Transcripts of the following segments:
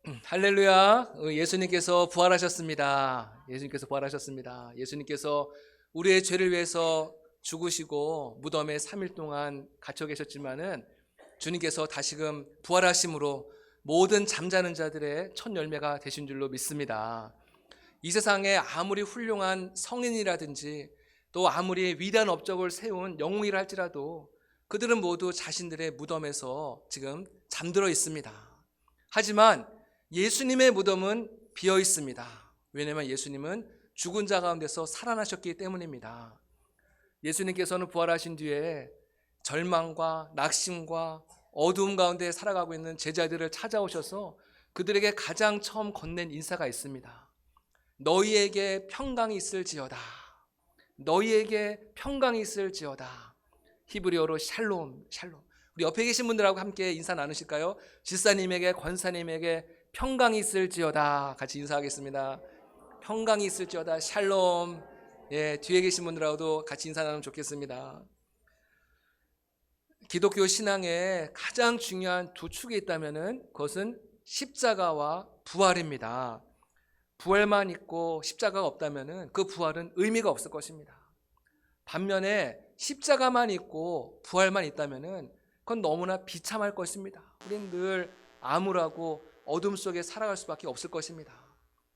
할렐루야. 예수님께서 부활하셨습니다. 예수님께서 부활하셨습니다. 예수님께서 우리의 죄를 위해서 죽으시고 무덤에 3일 동안 갇혀 계셨지만은 주님께서 다시금 부활하심으로 모든 잠자는 자들의 첫 열매가 되신 줄로 믿습니다. 이 세상에 아무리 훌륭한 성인이라든지 또 아무리 위대한 업적을 세운 영웅이라 할지라도 그들은 모두 자신들의 무덤에서 지금 잠들어 있습니다. 하지만 예수님의 무덤은 비어 있습니다. 왜냐하면 예수님은 죽은 자 가운데서 살아나셨기 때문입니다. 예수님께서는 부활하신 뒤에 절망과 낙심과 어두움 가운데 살아가고 있는 제자들을 찾아오셔서 그들에게 가장 처음 건넨 인사가 있습니다. 너희에게 평강이 있을지어다. 너희에게 평강이 있을지어다. 히브리어로 샬롬, 샬롬. 우리 옆에 계신 분들하고 함께 인사 나누실까요? 집사님에게, 권사님에게 평강이 있을지어다. 같이 인사하겠습니다. 평강이 있을지어다. 샬롬. 예, 뒤에 계신 분들하고도 같이 인사 나누면 좋겠습니다. 기독교 신앙에 가장 중요한 두 축이 있다면은 그것은 십자가와 부활입니다. 부활만 있고 십자가가 없다면은 그 부활은 의미가 없을 것입니다. 반면에 십자가만 있고 부활만 있다면은 그건 너무나 비참할 것입니다. 우린 늘 암울하고 어둠 속에 살아갈 수밖에 없을 것입니다.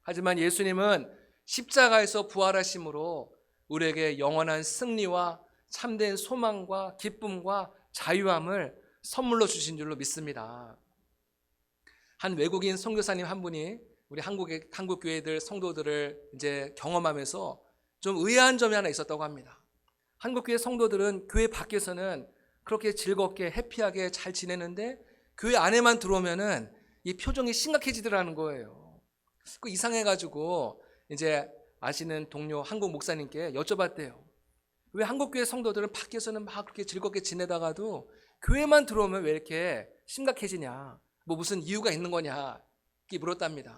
하지만 예수님은 십자가에서 부활하심으로 우리에게 영원한 승리와 참된 소망과 기쁨과 자유함을 선물로 주신 줄로 믿습니다. 한 외국인 선교사님 한 분이 우리 한국 교회들 성도들을 이제 경험하면서 좀 의아한 점이 하나 있었다고 합니다. 한국 교회 성도들은 교회 밖에서는 그렇게 즐겁게 해피하게 잘 지내는데 교회 안에만 들어오면은 이 표정이 심각해지더라는 거예요. 그 이상해가지고 이제 아시는 동료 한국 목사님께 여쭤봤대요. 왜 한국 교회 성도들은 밖에서는 막 그렇게 즐겁게 지내다가도 교회만 들어오면 왜 이렇게 심각해지냐? 뭐 무슨 이유가 있는 거냐? 이렇게 물었답니다.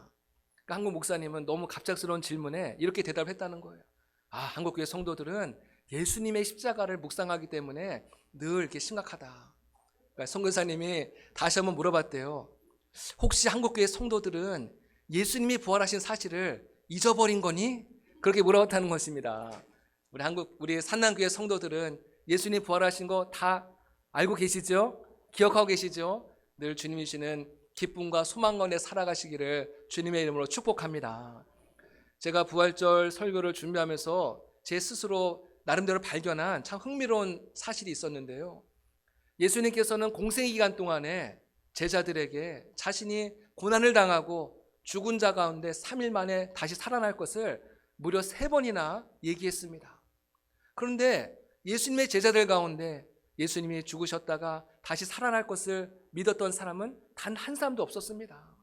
그러니까 한국 목사님은 너무 갑작스러운 질문에 이렇게 대답을 했다는 거예요. 아, 한국 교회 성도들은 예수님의 십자가를 묵상하기 때문에 늘 이렇게 심각하다. 그러니까 선교사님이 다시 한번 물어봤대요. 혹시 한국교회 성도들은 예수님이 부활하신 사실을 잊어버린 거니? 그렇게 물어봤다는 것입니다. 우리 산남교회 성도들은 예수님 부활하신 거 다 알고 계시죠? 기억하고 계시죠? 늘 주님이 주시는 기쁨과 소망 가운데 살아가시기를 주님의 이름으로 축복합니다. 제가 부활절 설교를 준비하면서 제 스스로 나름대로 발견한 참 흥미로운 사실이 있었는데요. 예수님께서는 공생의 기간 동안에 제자들에게 자신이 고난을 당하고 죽은 자 가운데 3일 만에 다시 살아날 것을 무려 3번이나 얘기했습니다. 그런데 예수님의 제자들 가운데 예수님이 죽으셨다가 다시 살아날 것을 믿었던 사람은 단 한 사람도 없었습니다.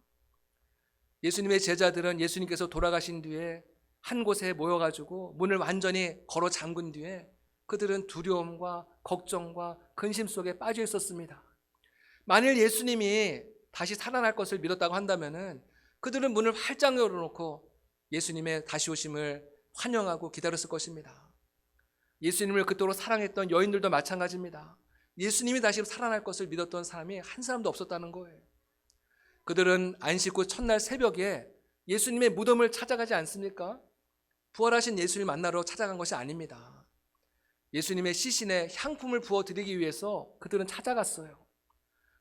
예수님의 제자들은 예수님께서 돌아가신 뒤에 한 곳에 모여가지고 문을 완전히 걸어 잠근 뒤에 그들은 두려움과 걱정과 근심 속에 빠져 있었습니다. 만일 예수님이 다시 살아날 것을 믿었다고 한다면은 그들은 문을 활짝 열어놓고 예수님의 다시 오심을 환영하고 기다렸을 것입니다. 예수님을 그토록 사랑했던 여인들도 마찬가지입니다. 예수님이 다시 살아날 것을 믿었던 사람이 한 사람도 없었다는 거예요. 그들은 안식 후 첫날 새벽에 예수님의 무덤을 찾아가지 않습니까? 부활하신 예수님을 만나러 찾아간 것이 아닙니다. 예수님의 시신에 향품을 부어드리기 위해서 그들은 찾아갔어요.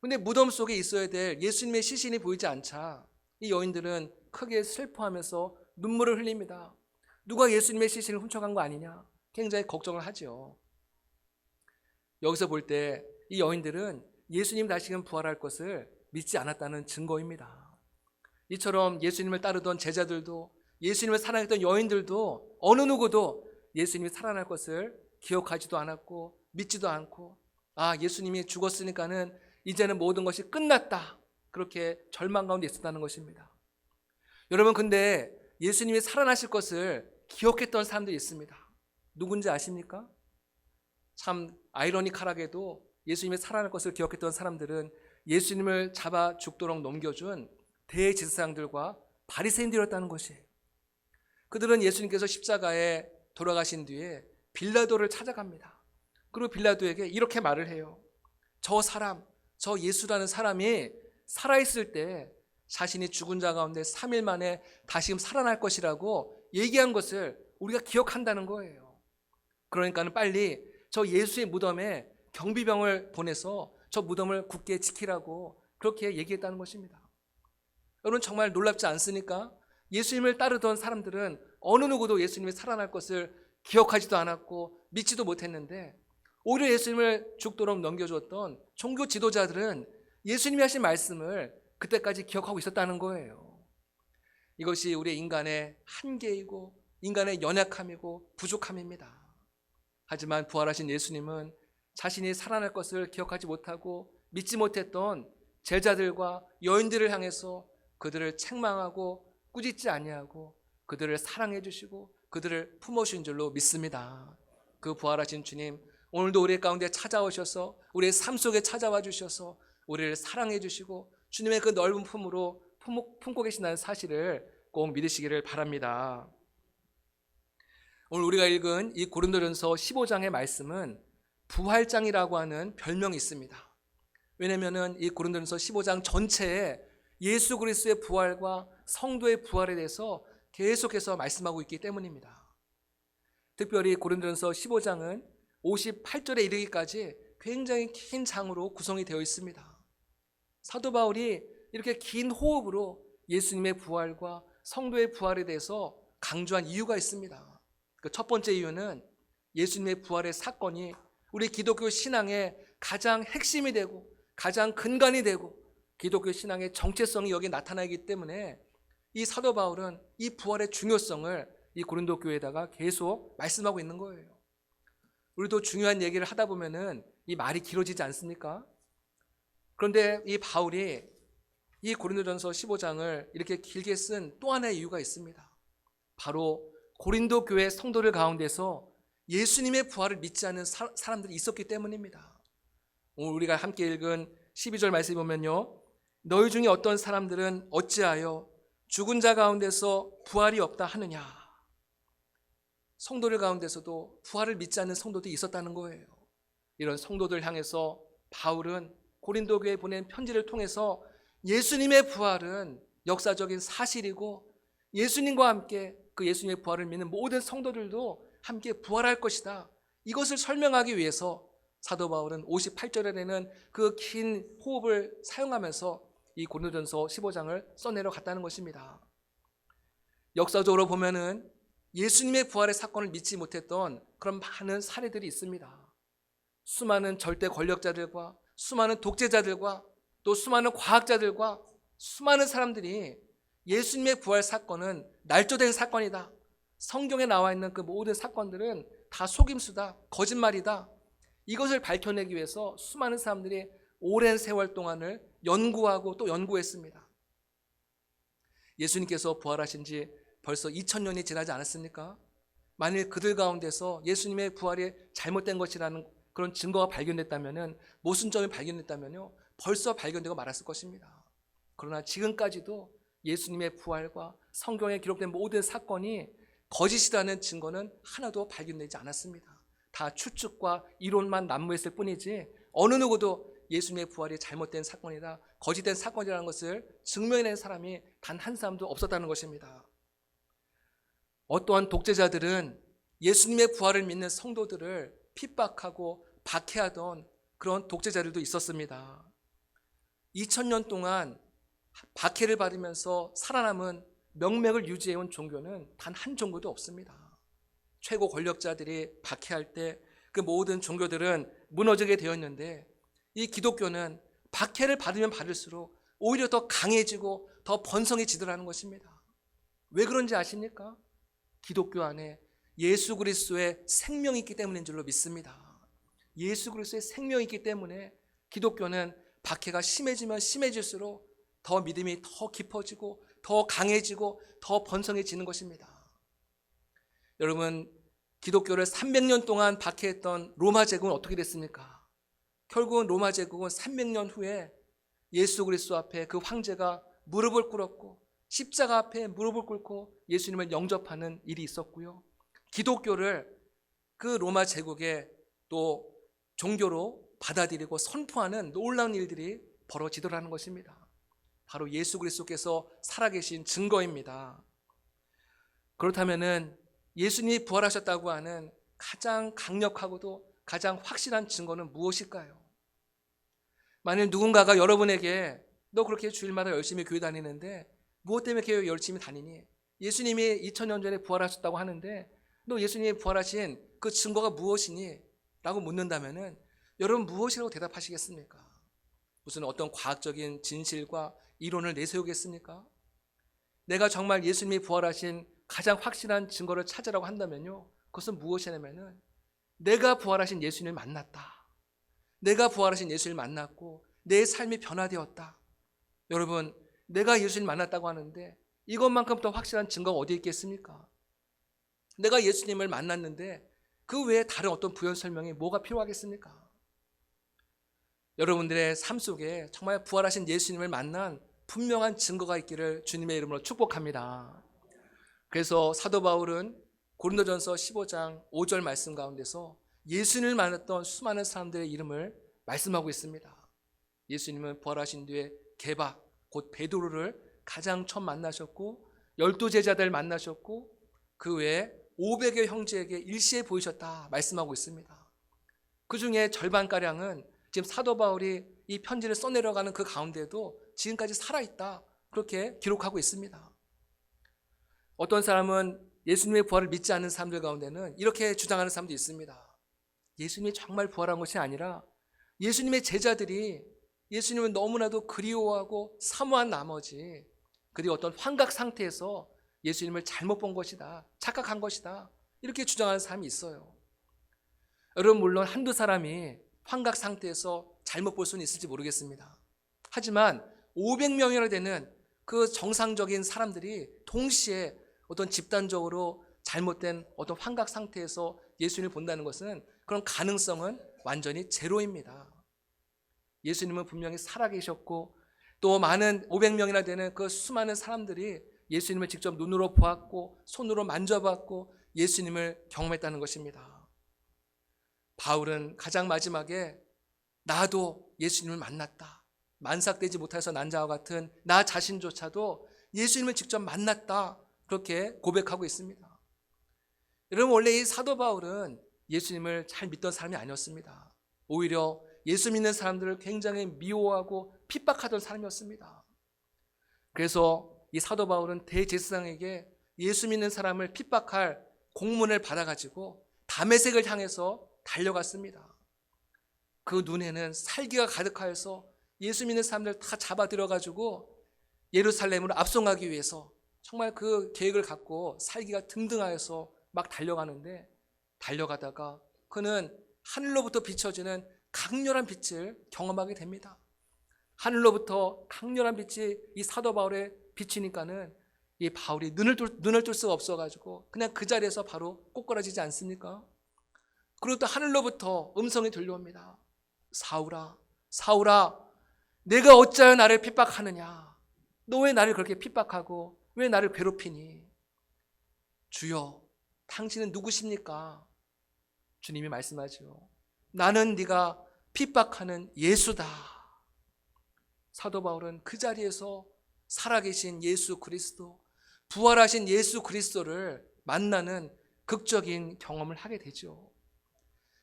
그런데 무덤 속에 있어야 될 예수님의 시신이 보이지 않자 이 여인들은 크게 슬퍼하면서 눈물을 흘립니다. 누가 예수님의 시신을 훔쳐간 거 아니냐? 굉장히 걱정을 하죠. 여기서 볼 때 이 여인들은 예수님 다시금 부활할 것을 믿지 않았다는 증거입니다. 이처럼 예수님을 따르던 제자들도 예수님을 사랑했던 여인들도 어느 누구도 예수님이 살아날 것을 기억하지도 않았고 믿지도 않고 아, 예수님이 죽었으니까는 이제는 모든 것이 끝났다. 그렇게 절망 가운데 있었다는 것입니다. 여러분, 근데 예수님이 살아나실 것을 기억했던 사람들이 있습니다. 누군지 아십니까? 참 아이러니컬하게도 예수님이 살아날 것을 기억했던 사람들은 예수님을 잡아 죽도록 넘겨준 대제사장들과 바리새인들이었다는 것이에요. 그들은 예수님께서 십자가에 돌아가신 뒤에 빌라도를 찾아갑니다. 그리고 빌라도에게 이렇게 말을 해요. 저 예수라는 사람이 살아있을 때 자신이 죽은 자 가운데 3일 만에 다시금 살아날 것이라고 얘기한 것을 우리가 기억한다는 거예요. 그러니까는 빨리 저 예수의 무덤에 경비병을 보내서 저 무덤을 굳게 지키라고 그렇게 얘기했다는 것입니다. 여러분 정말 놀랍지 않습니까? 예수님을 따르던 사람들은 어느 누구도 예수님이 살아날 것을 기억하지도 않았고 믿지도 못했는데 오히려 예수님을 죽도록 넘겨주었던 종교 지도자들은 예수님이 하신 말씀을 그때까지 기억하고 있었다는 거예요. 이것이 우리의 인간의 한계이고 인간의 연약함이고 부족함입니다. 하지만 부활하신 예수님은 자신이 살아날 것을 기억하지 못하고 믿지 못했던 제자들과 여인들을 향해서 그들을 책망하고 꾸짖지 아니하고 그들을 사랑해 주시고 그들을 품어주신 줄로 믿습니다. 그 부활하신 주님 오늘도 우리 가운데 찾아오셔서 우리의 삶 속에 찾아와 주셔서 우리를 사랑해 주시고 주님의 그 넓은 품으로 품고 계신다는 사실을 꼭 믿으시기를 바랍니다. 오늘 우리가 읽은 이 고린도전서 15장의 말씀은 부활장이라고 하는 별명이 있습니다. 왜냐하면 이 고린도전서 15장 전체에 예수 그리스도의 부활과 성도의 부활에 대해서 계속해서 말씀하고 있기 때문입니다. 특별히 고린도전서 15장은 58절에 이르기까지 굉장히 긴 장으로 구성이 되어 있습니다. 사도 바울이 이렇게 긴 호흡으로 예수님의 부활과 성도의 부활에 대해서 강조한 이유가 있습니다. 그 첫 번째 이유는 예수님의 부활의 사건이 우리 기독교 신앙의 가장 핵심이 되고 가장 근간이 되고 기독교 신앙의 정체성이 여기에 나타나기 때문에 이 사도 바울은 이 부활의 중요성을 이 고린도 교회에다가 계속 말씀하고 있는 거예요. 우리도 중요한 얘기를 하다 보면은 이 말이 길어지지 않습니까? 그런데 이 바울이 이 고린도전서 15장을 이렇게 길게 쓴 또 하나의 이유가 있습니다. 바로 고린도 교회 성도들 가운데서 예수님의 부활을 믿지 않는 사람들이 있었기 때문입니다. 오늘 우리가 함께 읽은 12절 말씀을 보면요, 너희 중에 어떤 사람들은 어찌하여 죽은 자 가운데서 부활이 없다 하느냐. 성도들 가운데서도 부활을 믿지 않는 성도들이 있었다는 거예요. 이런 성도들 향해서 바울은 고린도 교회에 보낸 편지를 통해서 예수님의 부활은 역사적인 사실이고 예수님과 함께 그 예수님의 부활을 믿는 모든 성도들도 함께 부활할 것이다. 이것을 설명하기 위해서 사도 바울은 58절에는 그 긴 호흡을 사용하면서 이 고린도전서 15장을 써내려 갔다는 것입니다. 역사적으로 보면은 예수님의 부활의 사건을 믿지 못했던 그런 많은 사례들이 있습니다. 수많은 절대 권력자들과 수많은 독재자들과 또 수많은 과학자들과 수많은 사람들이 예수님의 부활 사건은 날조된 사건이다. 성경에 나와 있는 그 모든 사건들은 다 속임수다. 거짓말이다. 이것을 밝혀내기 위해서 수많은 사람들이 오랜 세월 동안을 연구하고 또 연구했습니다. 예수님께서 부활하신 지 벌써 2000년이 지나지 않았습니까? 만일 그들 가운데서 예수님의 부활이 잘못된 것이라는 그런 증거가 발견됐다면 모순점이 발견됐다면요 벌써 발견되고 말았을 것입니다. 그러나 지금까지도 예수님의 부활과 성경에 기록된 모든 사건이 거짓이라는 증거는 하나도 발견되지 않았습니다. 다 추측과 이론만 난무했을 뿐이지 어느 누구도 예수님의 부활이 잘못된 사건이다, 거짓된 사건이라는 것을 증명해낸 사람이 단 한 사람도 없었다는 것입니다. 어떠한 독재자들은 예수님의 부활을 믿는 성도들을 핍박하고 박해하던 그런 독재자들도 있었습니다. 2000년 동안 박해를 받으면서 살아남은 명맥을 유지해온 종교는 단 한 종교도 없습니다. 최고 권력자들이 박해할 때 그 모든 종교들은 무너지게 되었는데 이 기독교는 박해를 받으면 받을수록 오히려 더 강해지고 더 번성해지더라는 것입니다. 왜 그런지 아십니까? 기독교 안에 예수 그리스도의 생명이 있기 때문인 줄로 믿습니다. 예수 그리스도의 생명이 있기 때문에 기독교는 박해가 심해지면 심해질수록 더 믿음이 더 깊어지고 더 강해지고 더 번성해지는 것입니다. 여러분, 기독교를 300년 동안 박해했던 로마 제국은 어떻게 됐습니까? 결국은 로마 제국은 300년 후에 예수 그리스도 앞에 그 황제가 무릎을 꿇었고 십자가 앞에 무릎을 꿇고 예수님을 영접하는 일이 있었고요. 기독교를 그 로마 제국의 또 종교로 받아들이고 선포하는 놀라운 일들이 벌어지더라는 것입니다. 바로 예수 그리스도께서 살아계신 증거입니다. 그렇다면은 예수님이 부활하셨다고 하는 가장 강력하고도 가장 확실한 증거는 무엇일까요? 만일 누군가가 여러분에게 너 그렇게 주일마다 열심히 교회 다니는데 무엇 때문에 교회 열심히 다니니? 예수님이 2000년 전에 부활하셨다고 하는데 너 예수님이 부활하신 그 증거가 무엇이니? 라고 묻는다면은 여러분 무엇이라고 대답하시겠습니까? 무슨 어떤 과학적인 진실과 이론을 내세우겠습니까? 내가 정말 예수님이 부활하신 가장 확실한 증거를 찾으라고 한다면요, 그것은 무엇이냐면은 내가 부활하신 예수님을 만났다. 내가 부활하신 예수님을 만났고 내 삶이 변화되었다. 여러분, 내가 예수님을 만났다고 하는데 이것만큼 더 확실한 증거가 어디 있겠습니까? 내가 예수님을 만났는데 그 외에 다른 어떤 부연 설명이 뭐가 필요하겠습니까? 여러분들의 삶 속에 정말 부활하신 예수님을 만난 분명한 증거가 있기를 주님의 이름으로 축복합니다. 그래서 사도 바울은 고린도전서 15장 5절 말씀 가운데서 예수님을 만났던 수많은 사람들의 이름을 말씀하고 있습니다. 예수님은 부활하신 뒤에 게바 곧 베드로를 가장 처음 만나셨고 12제자들 만나셨고 그 외에 500여 형제에게 일시에 보이셨다 말씀하고 있습니다. 그 중에 절반가량은 지금 사도 바울이 이 편지를 써내려가는 그 가운데도 지금까지 살아있다 그렇게 기록하고 있습니다. 어떤 사람은 예수님의 부활을 믿지 않는 사람들 가운데는 이렇게 주장하는 사람도 있습니다. 예수님이 정말 부활한 것이 아니라 예수님의 제자들이 예수님을 너무나도 그리워하고 사모한 나머지 그들이 어떤 환각 상태에서 예수님을 잘못 본 것이다, 착각한 것이다 이렇게 주장하는 사람이 있어요. 여러분 물론 한두 사람이 환각 상태에서 잘못 볼 수는 있을지 모르겠습니다. 하지만 500명이나 되는 그 정상적인 사람들이 동시에 어떤 집단적으로 잘못된 어떤 환각 상태에서 예수님을 본다는 것은 그런 가능성은 완전히 제로입니다. 예수님은 분명히 살아계셨고 또 많은 500명이나 되는 그 수많은 사람들이 예수님을 직접 눈으로 보았고 손으로 만져봤고 예수님을 경험했다는 것입니다. 바울은 가장 마지막에 나도 예수님을 만났다. 만삭되지 못해서 난 자와 같은 나 자신조차도 예수님을 직접 만났다. 그렇게 고백하고 있습니다. 여러분 원래 이 사도 바울은 예수님을 잘 믿던 사람이 아니었습니다. 오히려 예수 믿는 사람들을 굉장히 미워하고 핍박하던 사람이었습니다. 그래서 이 사도 바울은 대제사장에게 예수 믿는 사람을 핍박할 공문을 받아가지고 다메섹을 향해서 달려갔습니다. 그 눈에는 살기가 가득하여서 예수 믿는 사람들 다 잡아들여가지고 예루살렘으로 압송하기 위해서 정말 그 계획을 갖고 살기가 등등하여서 막 달려가는데 달려가다가 그는 하늘로부터 비춰지는 강렬한 빛을 경험하게 됩니다. 하늘로부터 강렬한 빛이 이 사도 바울에 비치니까는 이 바울이 눈을 뜰 수가 없어가지고 그냥 그 자리에서 바로 꼬꾸라지지 않습니까? 그리고 또 하늘로부터 음성이 들려옵니다. 사울아, 사울아, 내가 어찌하여 나를 핍박하느냐? 너 왜 나를 그렇게 핍박하고 왜 나를 괴롭히니? 주여, 당신은 누구십니까? 주님이 말씀하죠. 나는 네가 핍박하는 예수다. 사도 바울은 그 자리에서 살아계신 예수 그리스도, 부활하신 예수 그리스도를 만나는 극적인 경험을 하게 되죠.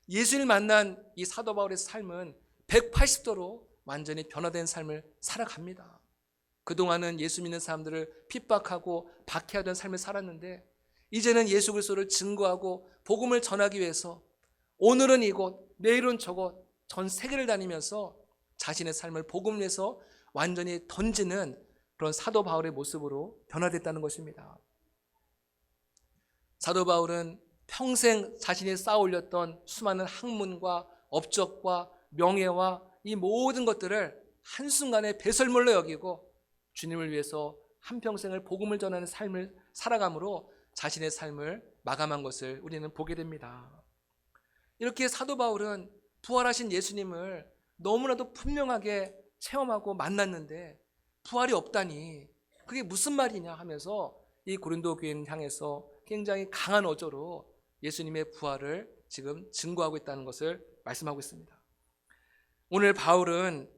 예수를 만난 이 사도 바울의 삶은 180도로 완전히 변화된 삶을 살아갑니다. 그동안은 예수 믿는 사람들을 핍박하고 박해하던 삶을 살았는데 이제는 예수 그리스도를 증거하고 복음을 전하기 위해서 오늘은 이곳, 내일은 저곳 전 세계를 다니면서 자신의 삶을 복음을 위해서 완전히 던지는 그런 사도 바울의 모습으로 변화됐다는 것입니다. 사도 바울은 평생 자신이 쌓아올렸던 수많은 학문과 업적과 명예와 이 모든 것들을 한순간에 배설물로 여기고 주님을 위해서 한평생을 복음을 전하는 삶을 살아감으로 자신의 삶을 마감한 것을 우리는 보게 됩니다. 이렇게 사도 바울은 부활하신 예수님을 너무나도 분명하게 체험하고 만났는데 부활이 없다니 그게 무슨 말이냐 하면서 이 고린도 교회를 향해서 굉장히 강한 어조로 예수님의 부활을 지금 증거하고 있다는 것을 말씀하고 있습니다. 오늘 바울은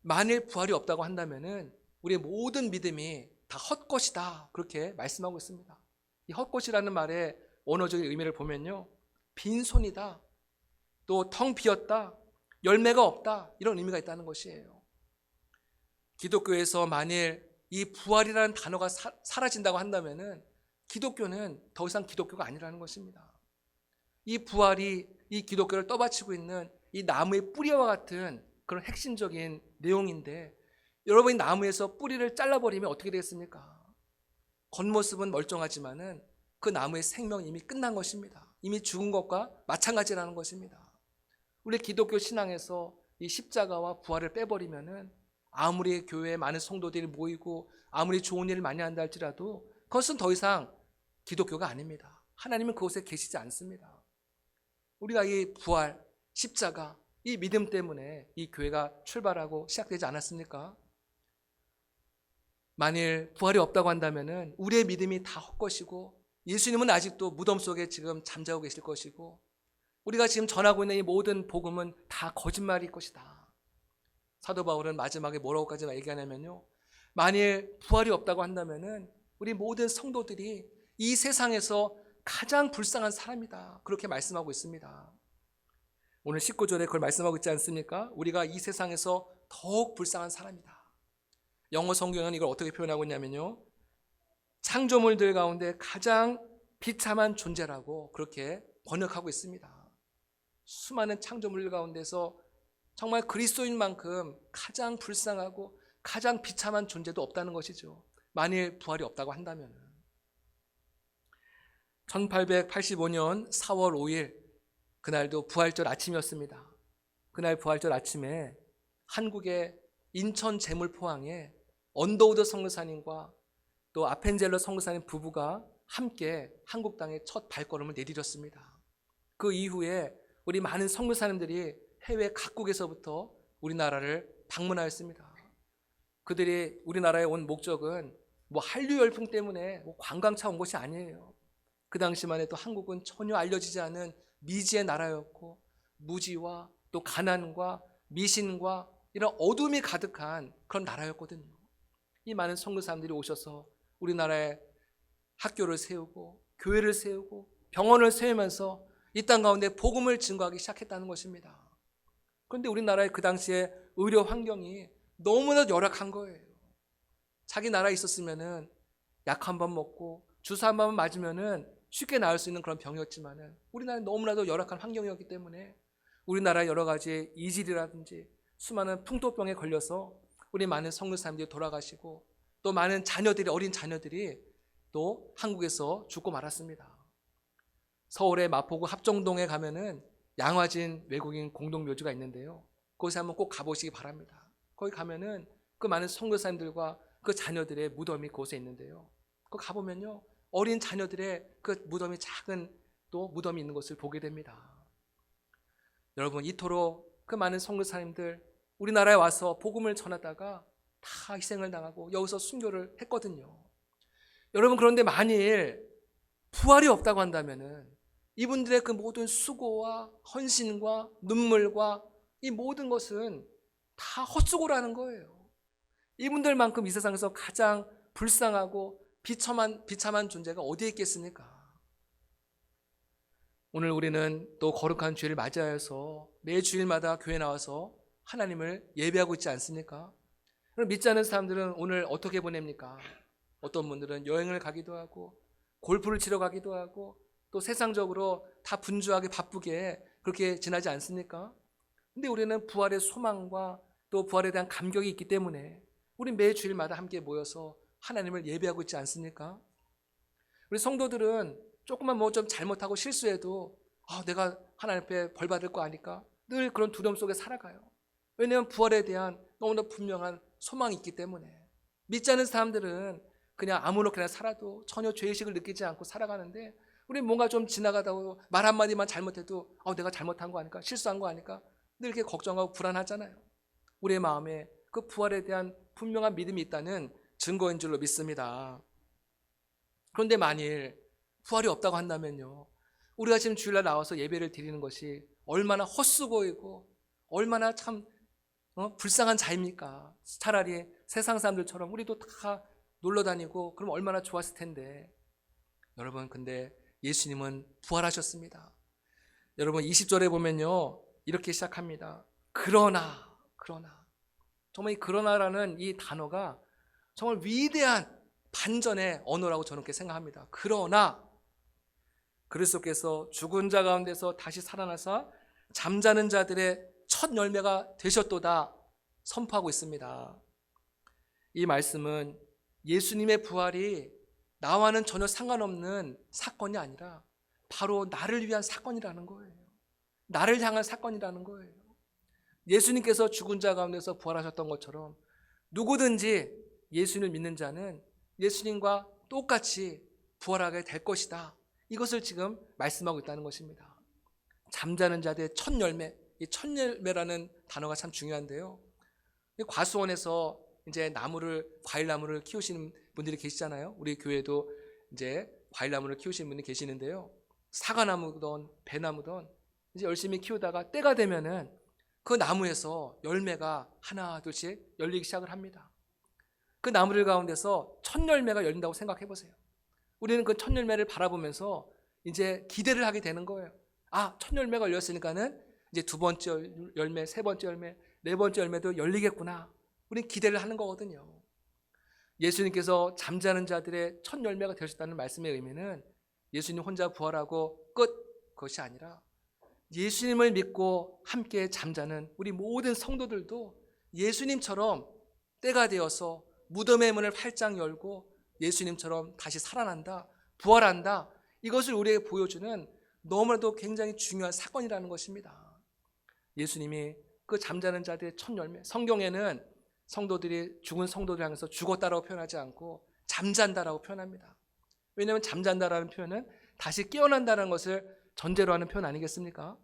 만일 부활이 없다고 한다면은 우리의 모든 믿음이 다 헛것이다, 그렇게 말씀하고 있습니다. 이 헛것이라는 말의 원어적인 의미를 보면요, 빈손이다, 또 텅 비었다, 열매가 없다, 이런 의미가 있다는 것이에요. 기독교에서 만일 이 부활이라는 단어가 사라진다고 한다면은 기독교는 더 이상 기독교가 아니라는 것입니다. 이 부활이 이 기독교를 떠받치고 있는 이 나무의 뿌리와 같은 그런 핵심적인 내용인데, 여러분이 나무에서 뿌리를 잘라버리면 어떻게 되겠습니까? 겉모습은 멀쩡하지만은 그 나무의 생명이 이미 끝난 것입니다. 이미 죽은 것과 마찬가지라는 것입니다. 우리 기독교 신앙에서 이 십자가와 부활을 빼버리면은 아무리 교회에 많은 성도들이 모이고 아무리 좋은 일을 많이 한다 할지라도 그것은 더 이상 기독교가 아닙니다. 하나님은 그곳에 계시지 않습니다. 우리가 이 부활, 십자가, 이 믿음 때문에 이 교회가 출발하고 시작되지 않았습니까? 만일 부활이 없다고 한다면은 우리의 믿음이 다 헛것이고 예수님은 아직도 무덤 속에 지금 잠자고 계실 것이고 우리가 지금 전하고 있는 이 모든 복음은 다 거짓말일 것이다. 사도 바울은 마지막에 뭐라고까지 얘기하냐면요, 만일 부활이 없다고 한다면은 우리 모든 성도들이 이 세상에서 가장 불쌍한 사람이다, 그렇게 말씀하고 있습니다. 오늘 19절에 그걸 말씀하고 있지 않습니까? 우리가 이 세상에서 더욱 불쌍한 사람이다. 영어 성경은 이걸 어떻게 표현하고 있냐면요, 창조물들 가운데 가장 비참한 존재라고 그렇게 번역하고 있습니다. 수많은 창조물 가운데서 정말 그리스도인만큼 가장 불쌍하고 가장 비참한 존재도 없다는 것이죠. 만일 부활이 없다고 한다면. 1885년 4월 5일 그날도 부활절 아침이었습니다. 그날 부활절 아침에 한국의 인천 제물포항에 언더우드 선교사님과 또 아펜젤러 선교사님 부부가 함께 한국 땅에 첫 발걸음을 내디뎠습니다. 그 이후에 우리 많은 선교사님들이 해외 각국에서부터 우리나라를 방문하였습니다. 그들이 우리나라에 온 목적은 뭐 한류 열풍 때문에 관광차 온 것이 아니에요. 그 당시만 해도 한국은 전혀 알려지지 않은 미지의 나라였고 무지와 또 가난과 미신과 이런 어둠이 가득한 그런 나라였거든요. 이 많은 선교사님들이 오셔서 우리나라에 학교를 세우고 교회를 세우고 병원을 세우면서 이 땅 가운데 복음을 증거하기 시작했다는 것입니다. 그런데 우리나라의 그 당시에 의료 환경이 너무나 열악한 거예요. 자기 나라에 있었으면은 약 한 번 먹고 주사 한 번 맞으면은 쉽게 나을 수 있는 그런 병이었지만은 우리나라는 너무나도 열악한 환경이었기 때문에 우리나라의 여러 가지 이질이라든지 수많은 풍토병에 걸려서 우리 많은 선교사님들이 돌아가시고 또 많은 자녀들이, 어린 자녀들이 또 한국에서 죽고 말았습니다. 서울의 마포구 합정동에 가면은 양화진 외국인 공동묘지가 있는데요, 거기서 한번 꼭 가보시기 바랍니다. 거기 가면은 그 많은 선교사님들과 그 자녀들의 무덤이 그곳에 있는데요, 거기 가보면요 어린 자녀들의 그 무덤이, 작은 또 무덤이 있는 것을 보게 됩니다. 여러분, 이토록 그 많은 선교사님들 우리나라에 와서 복음을 전하다가 다 희생을 당하고 여기서 순교를 했거든요. 여러분, 그런데 만일 부활이 없다고 한다면은 이분들의 그 모든 수고와 헌신과 눈물과 이 모든 것은 다 헛수고라는 거예요. 이분들만큼 이 세상에서 가장 불쌍하고 비참한 존재가 어디에 있겠습니까? 오늘 우리는 또 거룩한 주일을 맞이하여서 매 주일마다 교회 나와서 하나님을 예배하고 있지 않습니까? 그럼 믿지 않는 사람들은 오늘 어떻게 보냅니까? 어떤 분들은 여행을 가기도 하고 골프를 치러 가기도 하고 또 세상적으로 다 분주하게 바쁘게 그렇게 지나지 않습니까? 근데 우리는 부활의 소망과 또 부활에 대한 감격이 있기 때문에 우리 매 주일마다 함께 모여서 하나님을 예배하고 있지 않습니까? 우리 성도들은 조금만 뭐 좀 잘못하고 실수해도 내가 하나님 앞에 벌 받을 거 아니까 늘 그런 두려움 속에 살아가요. 왜냐하면 부활에 대한 너무나 분명한 소망이 있기 때문에. 믿지 않는 사람들은 그냥 아무렇게나 살아도 전혀 죄의식을 느끼지 않고 살아가는데, 우리 뭔가 좀 지나가다고 말 한마디만 잘못해도 내가 잘못한 거 아닐까, 실수한 거 아닐까 늘 이렇게 걱정하고 불안하잖아요. 우리의 마음에 그 부활에 대한 분명한 믿음이 있다는 증거인 줄로 믿습니다. 그런데 만일 부활이 없다고 한다면요, 우리가 지금 주일날 나와서 예배를 드리는 것이 얼마나 헛수고이고 얼마나 참 불쌍한 자입니까? 차라리 세상 사람들처럼 우리도 다 놀러 다니고 그럼 얼마나 좋았을 텐데. 여러분, 근데 예수님은 부활하셨습니다. 여러분, 20절에 보면요, 이렇게 시작합니다. 그러나. 정말 이 그러나라는 이 단어가 정말 위대한 반전의 언어라고 저는 그렇게 생각합니다. 그러나 그리스도께서 죽은 자 가운데서 다시 살아나사 잠자는 자들의 첫 열매가 되셨도다 선포하고 있습니다. 이 말씀은 예수님의 부활이 나와는 전혀 상관없는 사건이 아니라 바로 나를 위한 사건이라는 거예요. 나를 향한 사건이라는 거예요. 예수님께서 죽은 자 가운데서 부활하셨던 것처럼 누구든지 예수님을 믿는 자는 예수님과 똑같이 부활하게 될 것이다. 이것을 지금 말씀하고 있다는 것입니다. 잠자는 자들의 첫 열매, 이 첫 열매라는 단어가 참 중요한데요. 과수원에서 이제 과일나무를 키우시는 분들이 계시잖아요. 우리 교회도 이제 과일나무를 키우시는 분이 계시는데요. 사과나무든 배나무든 이제 열심히 키우다가 때가 되면은 그 나무에서 열매가 하나 둘씩 열리기 시작을 합니다. 그 나무들 가운데서 첫 열매가 열린다고 생각해 보세요. 우리는 그 첫 열매를 바라보면서 이제 기대를 하게 되는 거예요. 첫 열매가 열렸으니까는 이제 두 번째 열매, 세 번째 열매, 네 번째 열매도 열리겠구나. 우리는 기대를 하는 거거든요. 예수님께서 잠자는 자들의 첫 열매가 되셨다는 말씀의 의미는 예수님 혼자 부활하고 끝, 그것이 아니라 예수님을 믿고 함께 잠자는 우리 모든 성도들도 예수님처럼 때가 되어서 무덤의 문을 활짝 열고 예수님처럼 다시 살아난다, 부활한다, 이것을 우리에게 보여주는 너무나도 굉장히 중요한 사건이라는 것입니다. 예수님이 그 잠자는 자들의 첫 열매, 성경에는 성도들이 죽은 성도들 향해서 죽었다라고 표현하지 않고 잠잔다라고 표현합니다. 왜냐하면 잠잔다라는 표현은 다시 깨어난다는 것을 전제로 하는 표현 아니겠습니까?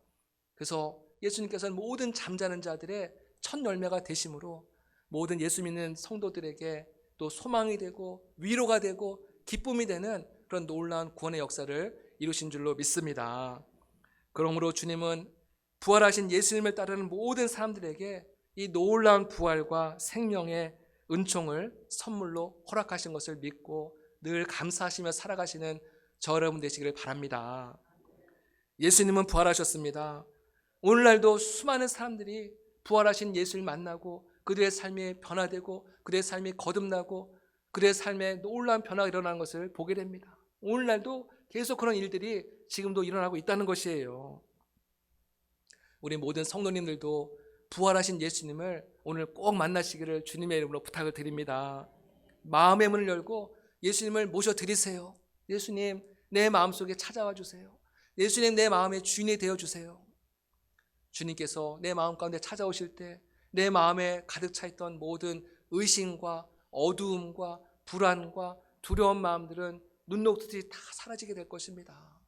그래서 예수님께서는 모든 잠자는 자들의 첫 열매가 되심으로 모든 예수 믿는 성도들에게 또 소망이 되고 위로가 되고 기쁨이 되는 그런 놀라운 구원의 역사를 이루신 줄로 믿습니다. 그러므로 주님은 부활하신 예수님을 따르는 모든 사람들에게 이 놀라운 부활과 생명의 은총을 선물로 허락하신 것을 믿고 늘 감사하시며 살아가시는 저 여러분 되시기를 바랍니다. 예수님은 부활하셨습니다. 오늘날도 수많은 사람들이 부활하신 예수를 만나고 그들의 삶이 변화되고 그들의 삶이 거듭나고 그들의 삶에 놀라운 변화가 일어나는 것을 보게 됩니다. 오늘날도 계속 그런 일들이 지금도 일어나고 있다는 것이에요. 우리 모든 성도님들도 부활하신 예수님을 오늘 꼭 만나시기를 주님의 이름으로 부탁을 드립니다. 마음의 문을 열고 예수님을 모셔드리세요. 예수님, 내 마음속에 찾아와 주세요. 예수님, 내 마음의 주인이 되어주세요. 주님께서 내 마음 가운데 찾아오실 때 내 마음에 가득 차있던 모든 의심과 어두움과 불안과 두려운 마음들은 눈 녹듯이 다 사라지게 될 것입니다.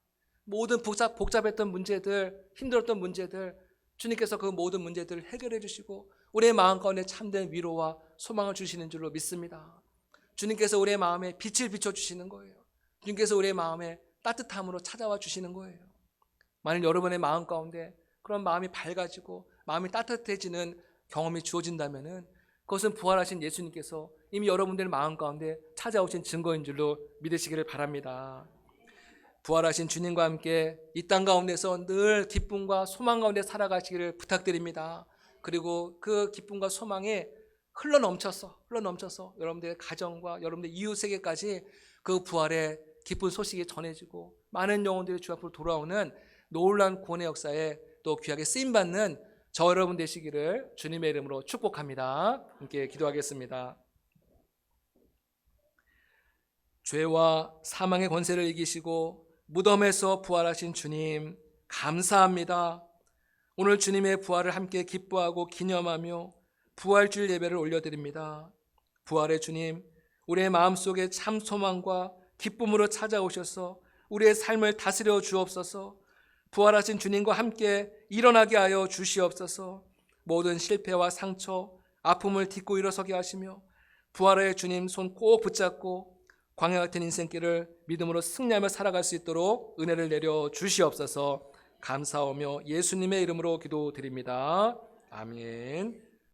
모든 복잡했던 문제들, 힘들었던 문제들, 주님께서 그 모든 문제들을 해결해 주시고 우리의 마음 가운데 참된 위로와 소망을 주시는 줄로 믿습니다. 주님께서 우리의 마음에 빛을 비춰주시는 거예요. 주님께서 우리의 마음에 따뜻함으로 찾아와 주시는 거예요. 만일 여러분의 마음 가운데 그런 마음이 밝아지고 마음이 따뜻해지는 경험이 주어진다면 그것은 부활하신 예수님께서 이미 여러분들의 마음 가운데 찾아오신 증거인 줄로 믿으시기를 바랍니다. 부활하신 주님과 함께 이 땅 가운데서 늘 기쁨과 소망 가운데 살아가시기를 부탁드립니다. 그리고 그 기쁨과 소망이 흘러넘쳐서 여러분들의 가정과 여러분들의 이웃에게까지 그 부활의 기쁜 소식이 전해지고 많은 영혼들이 주 앞으로 돌아오는 놀라운 구원의 역사에 또 귀하게 쓰임받는 저 여러분 되시기를 주님의 이름으로 축복합니다. 함께 기도하겠습니다. 죄와 사망의 권세를 이기시고 무덤에서 부활하신 주님 감사합니다. 오늘 주님의 부활을 함께 기뻐하고 기념하며 부활주일 예배를 올려드립니다. 부활의 주님, 우리의 마음속에 참 소망과 기쁨으로 찾아오셔서 우리의 삶을 다스려 주옵소서. 부활하신 주님과 함께 일어나게 하여 주시옵소서. 모든 실패와 상처, 아픔을 딛고 일어서게 하시며 부활의 주님 손 꼭 붙잡고 광야 같은 인생길을 믿음으로 승리하며 살아갈 수 있도록 은혜를 내려 주시옵소서. 감사하며 예수님의 이름으로 기도드립니다. 아멘.